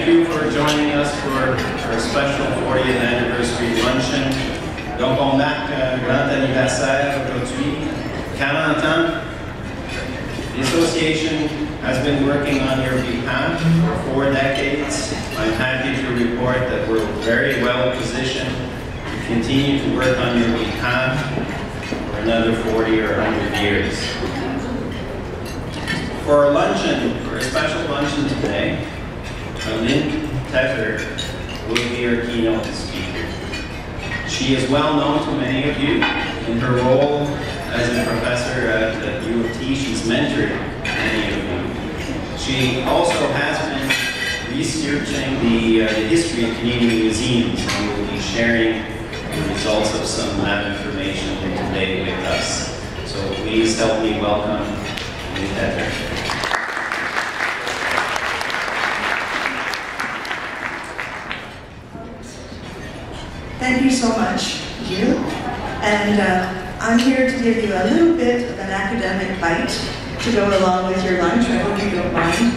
Thank you for joining us for our special 40th anniversary luncheon. Donc on marque un grand anniversaire aujourd'hui, 40 ans. The association has been working on your behalf for 4 decades. I'm happy to report that we're very well positioned to continue to work on your behalf for another 40 or 100 years. For our luncheon, for a special luncheon today, Lynne Teather will be our keynote speaker. She is well known to many of you in her role as a professor at U of T. She's mentored many of you. She also has been researching the history of Canadian museums and will be sharing the results of some of that information today with us. So please help me welcome Lynne Teather. Thank you so much, Jill. And I'm here to give you a little bit of an academic bite to go along with your lunch. I hope you don't mind.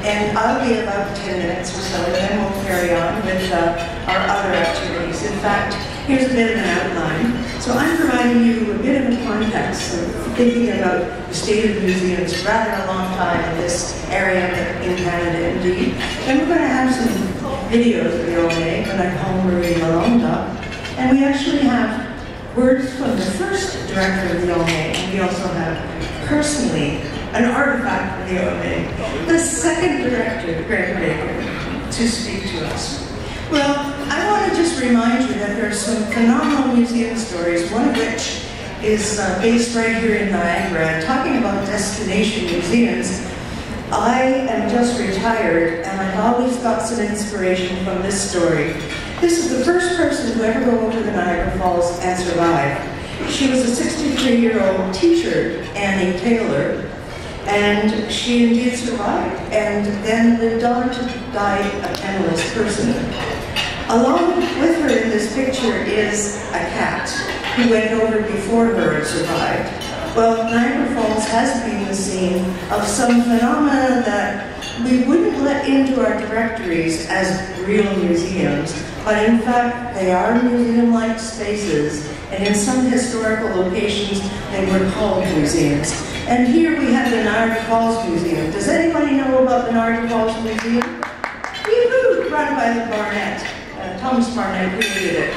And I'll be about 10 minutes or so, and then we'll carry on with our other activities. In fact, here's a bit of an outline. So I'm providing you a bit of a context of thinking about the state of museums for rather a long time in this area in Canada, indeed. And we're going to have some videos of the OMA, but I call Marie Lalonda. And we actually have words from the first director of the OMA, and we also have personally an artifact of the OMA, the second director, Greg Baeker, to speak to us. Well, I want to just remind you that there are some phenomenal museum stories, one of which is based right here in Niagara. Talking about destination museums, I am just retired, and I've always got some inspiration from this story. This is the first person to ever go over to the Niagara Falls and survive. She was a 63-year-old teacher, Annie Taylor, and she indeed survived, and then lived on to die a penniless person. Along with her in this picture is a cat who went over before her and survived. Well, Niagara Falls has been the scene of some phenomena that we wouldn't let into our directories as real museums, but in fact they are museum-like spaces, and in some historical locations they were called museums. And here we have the Niagara Falls Museum. Does anybody know about the Niagara Falls Museum? Woo-hoo! Run by the Barnett. Thomas Barnett created it.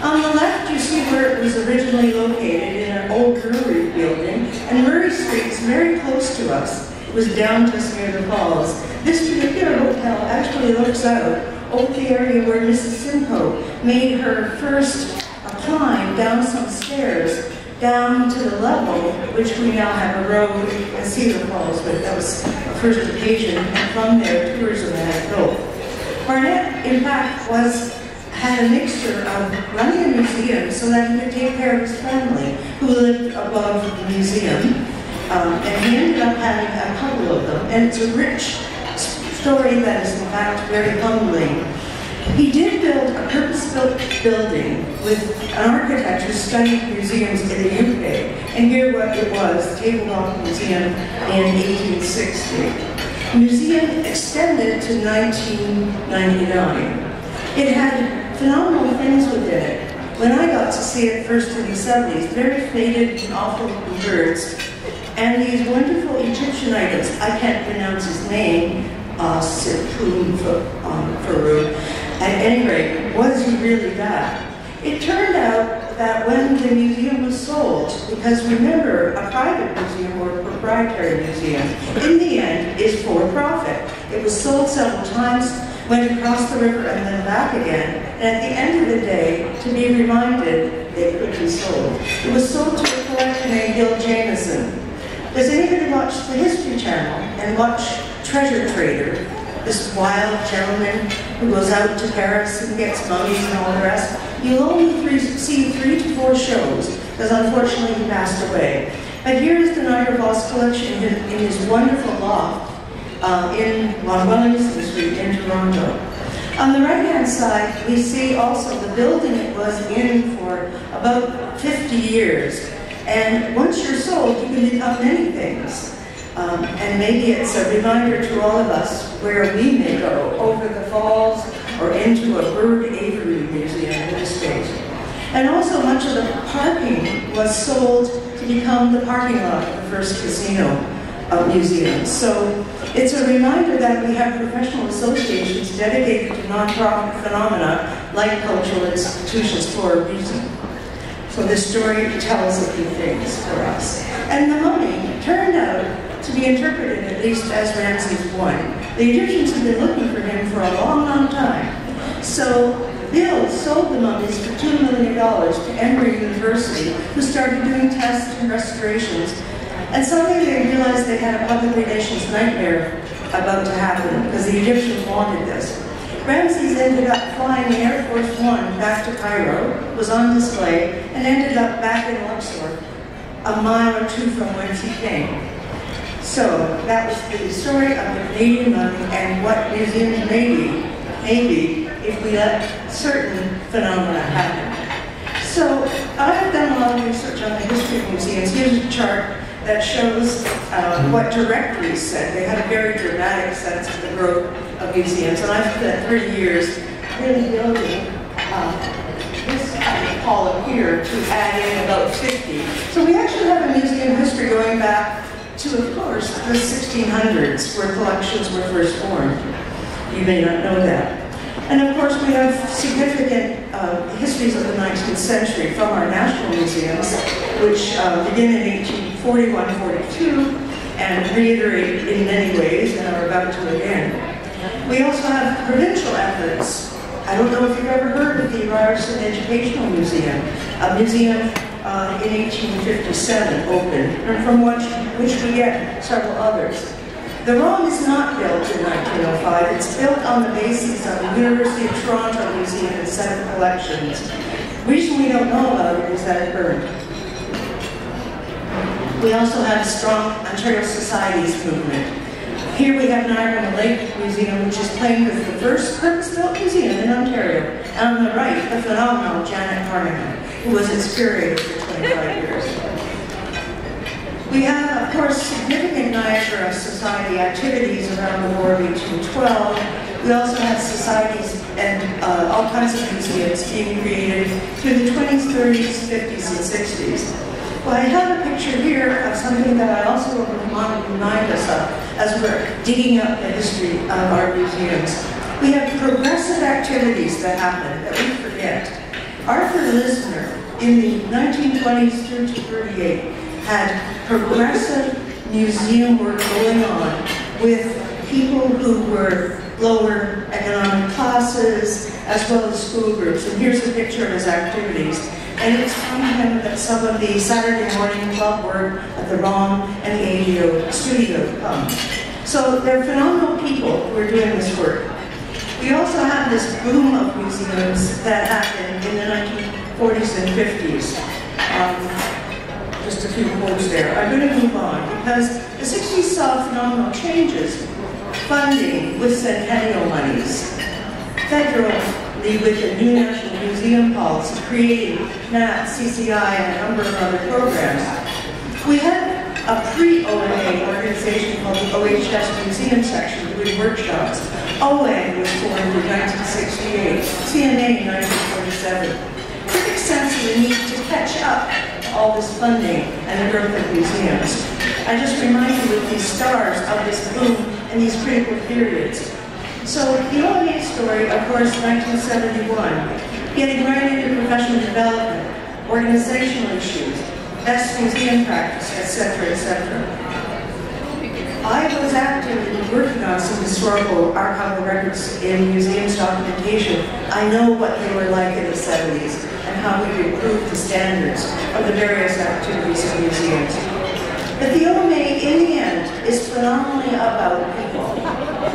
On the left, you see where it was originally located in an old brewery building, and Murray Street is very close to us. It was down just near the falls. This particular hotel actually looks out over the area where Mrs. Simcoe made her first climb down some stairs down to the level which we now have a road and see the falls, but that was a first occasion, and from there tourism had built. Barnett, in fact, had a mixture of running a museum so that he could take care of his family, who lived above the museum, and he ended up having a couple of them, and it's a rich story that is in fact very humbling. He did build a purpose-built building with an architect who studied museums in the UK, and here what it was, the Tabletop Museum in 1860. The museum extended to 1999. It had phenomenal things within it. When I got to see it first in the 70s, very faded and awful looking birds, and these wonderful Egyptian items. I can't pronounce his name, Sipun Farouk. At any rate, was he really that? It turned out that when the museum was sold, because remember, a private museum or a proprietary museum, in the end, is for profit. It was sold several times, went across the river and then back again, and at the end of the day, to be reminded, they could be sold. It was sold to a collector named Gil Jameson. Does anybody watch the History Channel and watch Treasure Trader? This wild gentleman who goes out to Paris and gets mummies and all the rest. You'll only see 3 to 4 shows, because unfortunately he passed away. But here is the Niagara Falls collection in his wonderful loft on Wellington Street in Toronto. On the right-hand side, we see also the building it was in for about 50 years. And once you're sold, you can become many things. And maybe it's a reminder to all of us where we may go over the falls or into a bird aviary museum in the state. And also much of the parking was sold to become the parking lot of the first casino museum. So it's a reminder that we have professional associations dedicated to nonprofit phenomena like cultural institutions for a reason. So this story tells a few things for us. And the mummy turned out to be interpreted at least as Ramses I. The Egyptians had been looking for him for a long, long time. So Bill sold the mummies for $2 million to Emory University, who started doing tests and restorations. And suddenly they realized they had a public relations nightmare about to happen because the Egyptians wanted this. Ramses ended up flying the Air Force One back to Cairo, was on display, and ended up back in Luxor, a mile or two from whence he came. So that was the story of the Canadian mummy and what museums may be if we let certain phenomena happen. So I've done a lot of research on the history of museums. Here's a chart that shows what directories said. They had a very dramatic sense of the growth of museums, and I've spent 30 years really building this column here to add in about 50. So we actually have a museum history going back to, of course, the 1600s, where collections were first formed. You may not know that. And of course, we have significant histories of the 19th century from our national museums, which begin in 1841-42 and reiterate in many ways and are about to again. We also have provincial efforts. I don't know if you've ever heard of the Ryerson Educational Museum, a museum in 1857 opened, and from which we get several others. The Rome is not built in 1905. It's built on the basis of the University of Toronto Museum and set of collections. The reason we don't know about it is that it burned. We also have a strong Ontario Societies movement. Here we have Niagara on the Lake Museum, which is claimed as the first purpose-built museum in Ontario. And on the right, the phenomenal Janet Carnahan, who was its curator for 25 years. We have, of course, significant Niagara Society activities around the War of 1812. We also have societies and all kinds of museums being created through the 20s, 30s, 50s, and 60s. Well, I have a picture here of something that I also want to remind us of as we're digging up the history of our museums. We have progressive activities that happen that we forget. Arthur Lisner, in the 1920s through to 38, had progressive museum work going on with people who were lower economic classes, as well as school groups. And here's a picture of his activities. And it's from him that some of the Saturday morning club work at the ROM and the ADO studio comes. So they're phenomenal people who are doing this work. We also have this boom of museums that happened in the 1940s and 50s. Just a few quotes there. I'm going to move on because the 60s saw phenomenal changes. Funding with centennial monies. Federally with the new National Museum policy, creating NAT, CCI, and a number of other programs. We had a pre-OMA organization called the OHS Museum Section doing workshops. OMA was formed in 1968, CNA in 1947. Critics sense the need to catch up all this funding and the growth of museums. I just remind you of these stars of this boom and these critical periods. So the OMA story, of course, 1971, getting right into professional development, organizational issues, best museum practice, etc., etc. I was actively working on some historical archival records in museums documentation. I know what they were like in the 70s and how we improved the standards of the various activities of museums. But the OMA, in the end, is phenomenally about people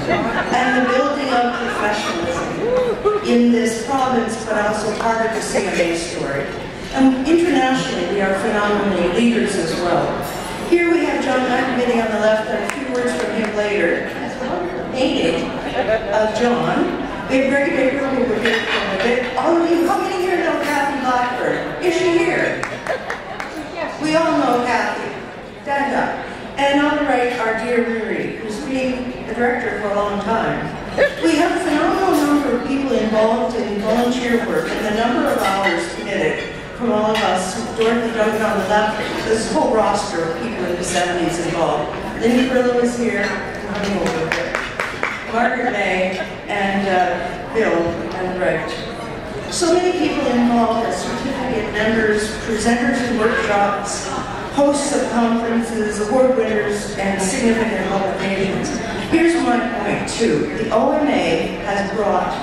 and the building of professionalism in this province, but also part of the CMA story. And internationally, we are phenomenally leaders as well. Here we have John McAvity on the left, and a few words from him later. Painting of John. We have Greg Baeker, who we're here from a bit. All of you, how many here know Kathy Blackburn? Is she here? We all know Kathy. Stand up. And on the right, our dear Riri, who's been a director for a long time. We have a phenomenal number of people involved in volunteer work, and the number of hours committed from all of us. Dorothy Duggan on the left, this whole roster of people in the 70s involved. Lynne Teather is here, coming over there. Margaret May, and Bill and Wright. So many people involved as certificate members, presenters in workshops, hosts of conferences, award winners, and significant publications. Here's my point too. The OMA has brought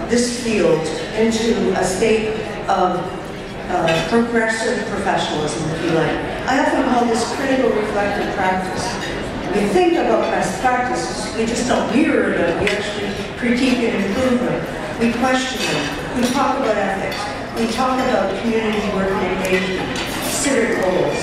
this field into a state of progressive professionalism, if you like. I often call this critical reflective practice. We think about best practices, we just don't mirror them, we actually critique and improve them. We question them, we talk about ethics, we talk about community work and engagement, civic roles.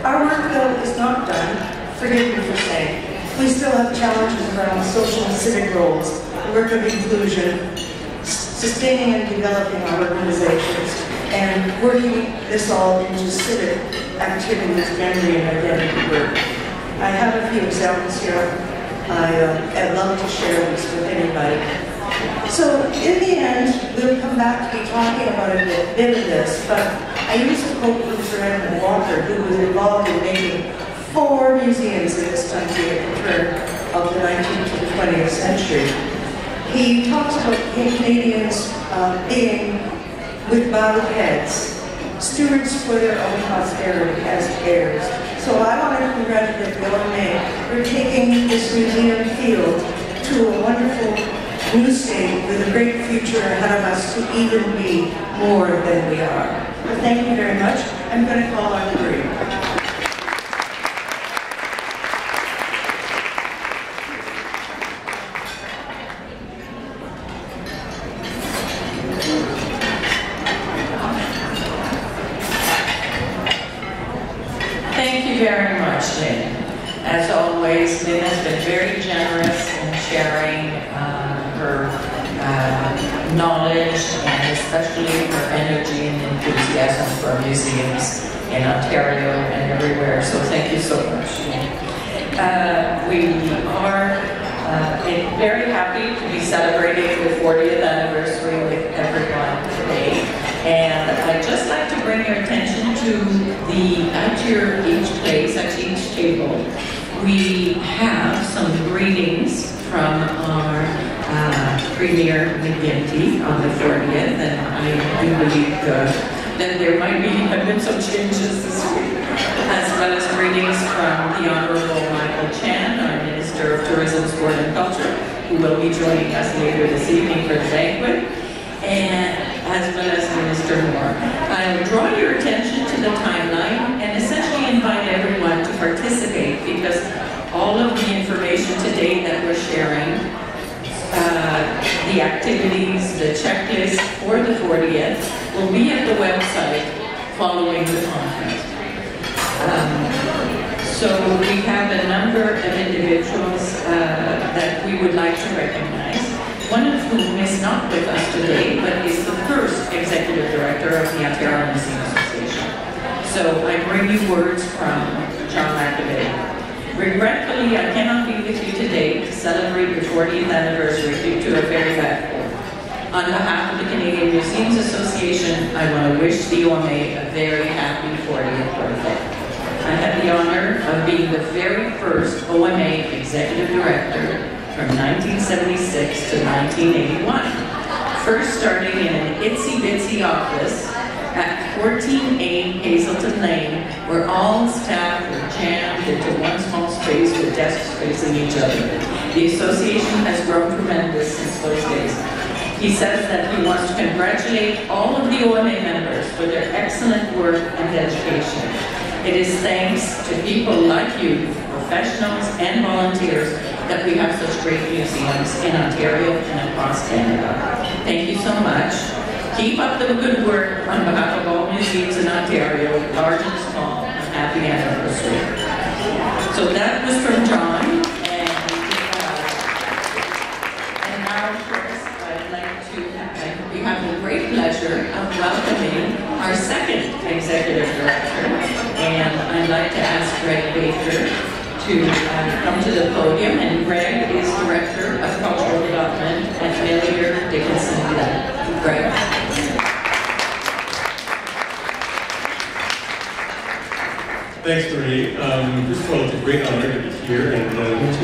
Our work, though, is not done, forgive me for saying. We still have challenges around social and civic roles, work of inclusion, sustaining and developing our organizations, and working this all into civic activities, memory, and identity work. I have a few examples here. I'd love to share these with anybody. So in the end, we'll come back to be talking about a bit of this, but I use a quote from Sir Edmund Walker, who was involved in making 4 museums in this country at the turn of the 19th to the 20th century. He talks about Canadians being with bowed heads, stewards for their own posterity as heirs. So I want to congratulate the OMA for taking this museum field to a wonderful new state with a great future ahead of us to even be more than we are. So thank you very much. I'm going to call on Marie. Very much, Lynne. As always, Lynne has been very generous in sharing her knowledge and especially her energy and enthusiasm for museums in Ontario and everywhere. So thank you so much. We are very happy to be celebrating the 40th anniversary with everyone today. And I'd just like to bring your attention to at each place, at each table, we have some greetings from our Premier McGinty on the 40th, and I do believe that there might have been some changes this week, as well as greetings from the Honorable Michael Chan, our Minister of Tourism, Sport and Culture, who will be joining us later this evening for the banquet, and as well as Minister Moore. I'll draw your attention to the timeline and essentially invite everyone to participate, because all of the information today that we're sharing, the activities, the checklist for the 40th, will be at the website following the conference. So we have a number of individuals that we would like to recognize. One of whom is not with us today, but is the first Executive Director of the Ontario Museum Association. So I bring you words from John McAvity. Regretfully, I cannot be with you today to celebrate your 40th anniversary due to a very bad cold. On behalf of the Canadian Museums Association, I want to wish the OMA a very happy 40th birthday. I had the honor of being the very first OMA Executive Director from 1976 to 1981. First starting in an itsy-bitsy office at 14A Hazelton Lane, where all staff were jammed into one small space with desks facing each other. The association has grown tremendous since those days. He says that he wants to congratulate all of the OMA members for their excellent work and dedication. It is thanks to people like you, professionals and volunteers, that we have such great museums in Ontario and across Canada. Thank you so much. Keep up the good work on behalf of all museums in Ontario, large and small, and happy anniversary. So that was from John, and now, of course, I'd like to, we have the great pleasure of welcoming our second Executive Director, and I'd like to ask Greg Baeker to come to the podium, and Greg is Director of Cultural Development at Baeker Dickinson. Greg. Thanks, Marie. First of all, it's a great honor to be here and to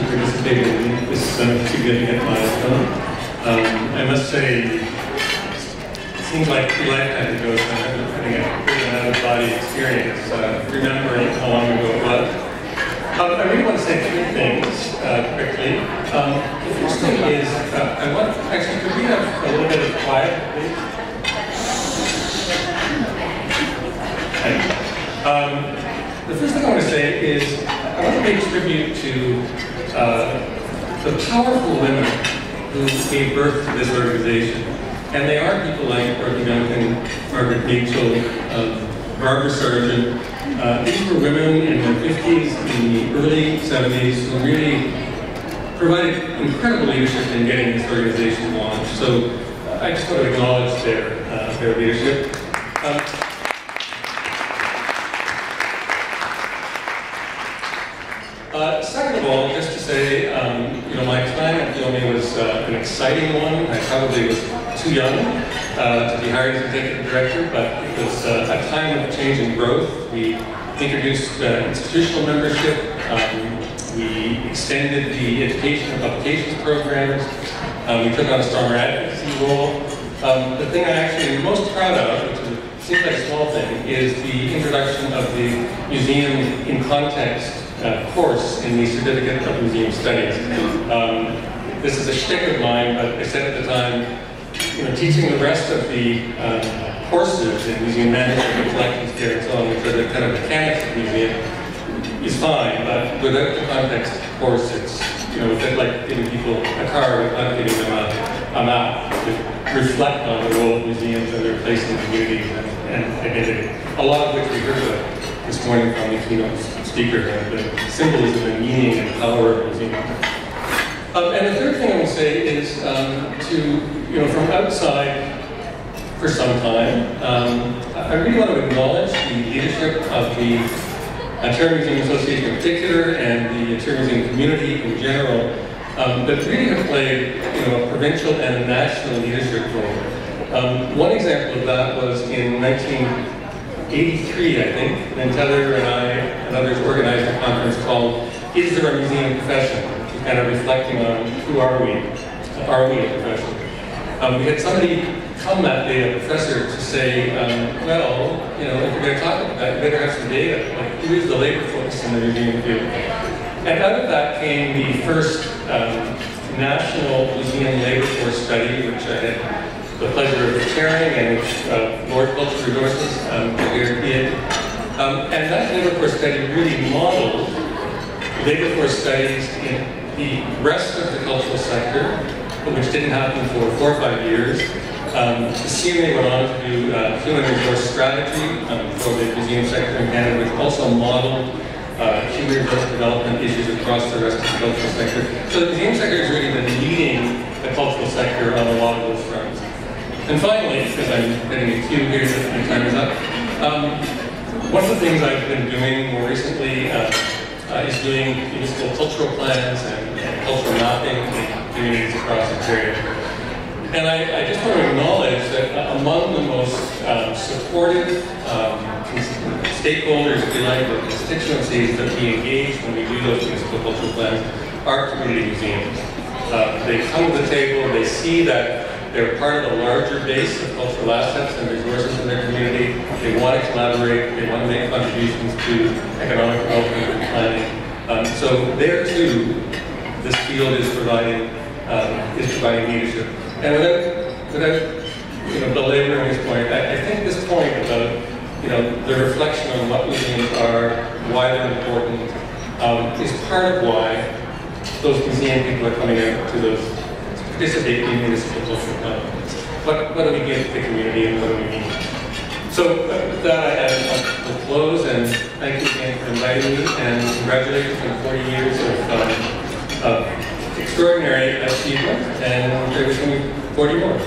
participate in this significant milestone. I must say, it seems like a lifetime ago, so I'm having a pretty out-of-body experience, remembering how long ago it was. I really want to say three things quickly. The first thing is, actually, could we have a little bit of quiet, please? The first thing I want to say is, I want to pay tribute to the powerful women who gave birth to this organization. And they are people like Dorothy Duncan, Margaret Mitchell, Barbara Sargent. These were women in their 50s, in the early 70s, who really provided incredible leadership in getting this organization launched. So I just want to acknowledge their leadership. Second of all, just to say, my time at the OMA was an exciting one. I probably was too young to be hired as Executive Director, but it was a time of change and growth. We introduced institutional membership. We extended the education and publications programs. We took on a stronger advocacy role. The thing I actually am most proud of, which seems like a small thing, is the introduction of the Museum in Context course in the Certificate of Museum Studies. This is a shtick of mine, but I said at the time, teaching the rest of the courses in museum management and collections care and so on, which are the kind of mechanics of the museum, is fine, but without the context course, it's a bit like giving people a car without giving them a map to reflect on the role of museums and their place in communities and identity. A lot of which we heard about this morning from the keynote speaker, the symbolism and meaning and power of museums. And the third thing I would say is from outside for some time, I really want to acknowledge the leadership of the Ontario Museum Association in particular and the Ontario Museum community in general that really have played a provincial and a national leadership role. One example of that was in 1983, I think. Lynne Teather and I and others organized a conference called Is There a Museum Profession? Kind of reflecting on who are we? Are we a profession? We had somebody come that day, a professor, to say, if you're going to talk about that, you better have some data. Like, who is the labor force in the museum field? And out of that came the first national museum labor force study, which I had the pleasure of chairing, and which Lord Cultural Resources did. And that labor force study really modeled labor force studies in the rest of the cultural sector, which didn't happen for 4 or 5 years. The CMA went on to do human resource strategy for the museum sector in Canada, which also modeled human resource development issues across the rest of the cultural sector. So the museum sector has really been leading the cultural sector on a lot of those fronts. And finally, because I'm getting a cue here that my time is up, one of the things I've been doing more recently is doing municipal cultural plans and cultural mapping in communities across Ontario. And I just want to acknowledge that among the most supportive stakeholders, if you like, or constituencies that we engage when we do those municipal cultural plans are community museums. They come to the table, they see that they're part of a larger base of cultural assets and resources in their community. They want to collaborate, they want to make contributions to economic development and planning. So there too, this field is providing leadership. And without belaboring this point, I think this point about the reflection on what museums are, why they're important, is part of why those museum people are coming out to those participate in municipal cultural plans. What do we give to the community and what do we need? So with that, I will close, and thank you again for inviting me, and congratulations on 40 years of extraordinary achievement, and I wish you 40 more.